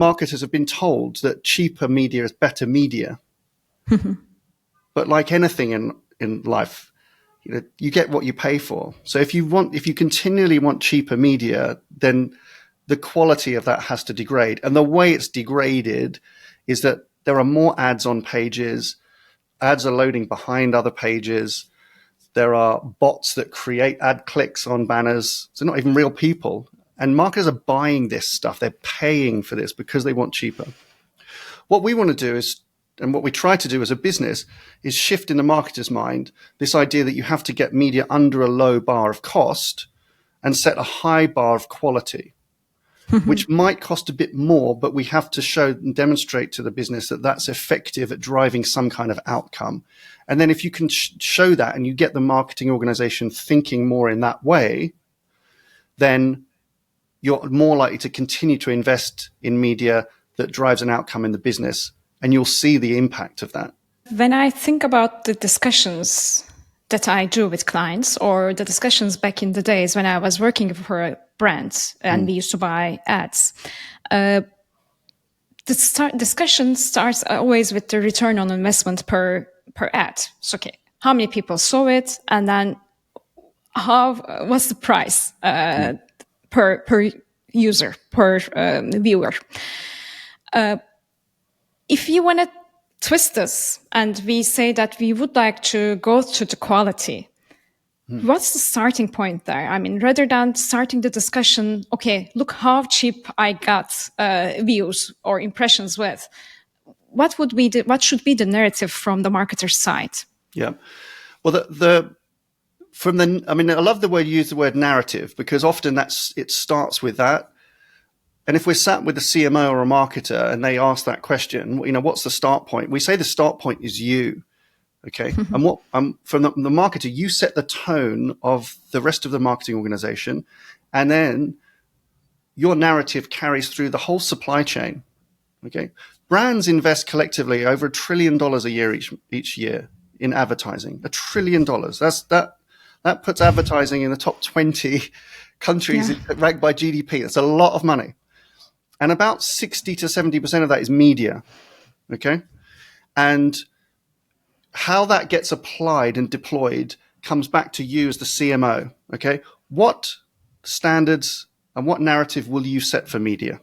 marketers have been told that cheaper media is better media. But like anything in life, you get what you pay for. So if you continually want cheaper media, then the quality of that has to degrade. And the way it's degraded is that there are more ads on pages. Ads are loading behind other pages. There are bots that create ad clicks on banners. So not even real people. And marketers are buying this stuff. They're paying for this because they want cheaper. What we want to do is, and what we try to do as a business, is shift in the marketer's mind this idea that you have to get media under a low bar of cost and set a high bar of quality, which might cost a bit more, but we have to show and demonstrate to the business that that's effective at driving some kind of outcome. And then if you can show that and you get the marketing organization thinking more in that way, then you're more likely to continue to invest in media that drives an outcome in the business, and you'll see the impact of that. When I think about the discussions that I do with clients, or the discussions back in the days when I was working for a brand and we used to buy ads, the discussion starts always with the return on investment per ad. So, okay, how many people saw it, and then what's the price per user, per viewer? If you want to twist this and we say that we would like to go to the quality, what's the starting point there? I mean, rather than starting the discussion, okay, look how cheap I got views or impressions with, what should be the narrative from the marketer's side? Yeah, well, I love the way you use the word narrative, because often it starts with that. And if we're sat with a CMO or a marketer and they ask that question, what's the start point? We say the start point is you, okay? And from the marketer, you set the tone of the rest of the marketing organization, and then your narrative carries through the whole supply chain, okay? Brands invest collectively over $1 trillion a year each year in advertising. $1 trillion. That puts advertising in the top 20 countries ranked by GDP. That's a lot of money. And about 60 to 70% of that is media, okay? And how that gets applied and deployed comes back to you as the CMO, okay? What standards and what narrative will you set for media?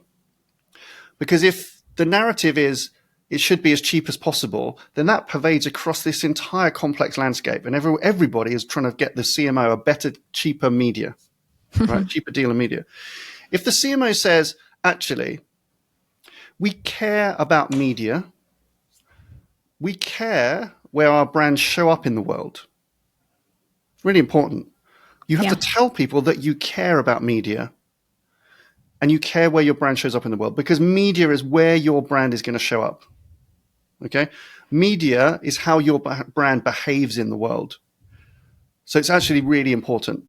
Because if the narrative is it should be as cheap as possible, then that pervades across this entire complex landscape, and everybody is trying to get the CMO a better, cheaper media, right? Cheaper deal of media. If the CMO says, actually, we care about media. We care where our brands show up in the world. It's really important. You have to tell people that you care about media and you care where your brand shows up in the world, because media is where your brand is going to show up. Okay? Media is how your brand behaves in the world. So it's actually really important.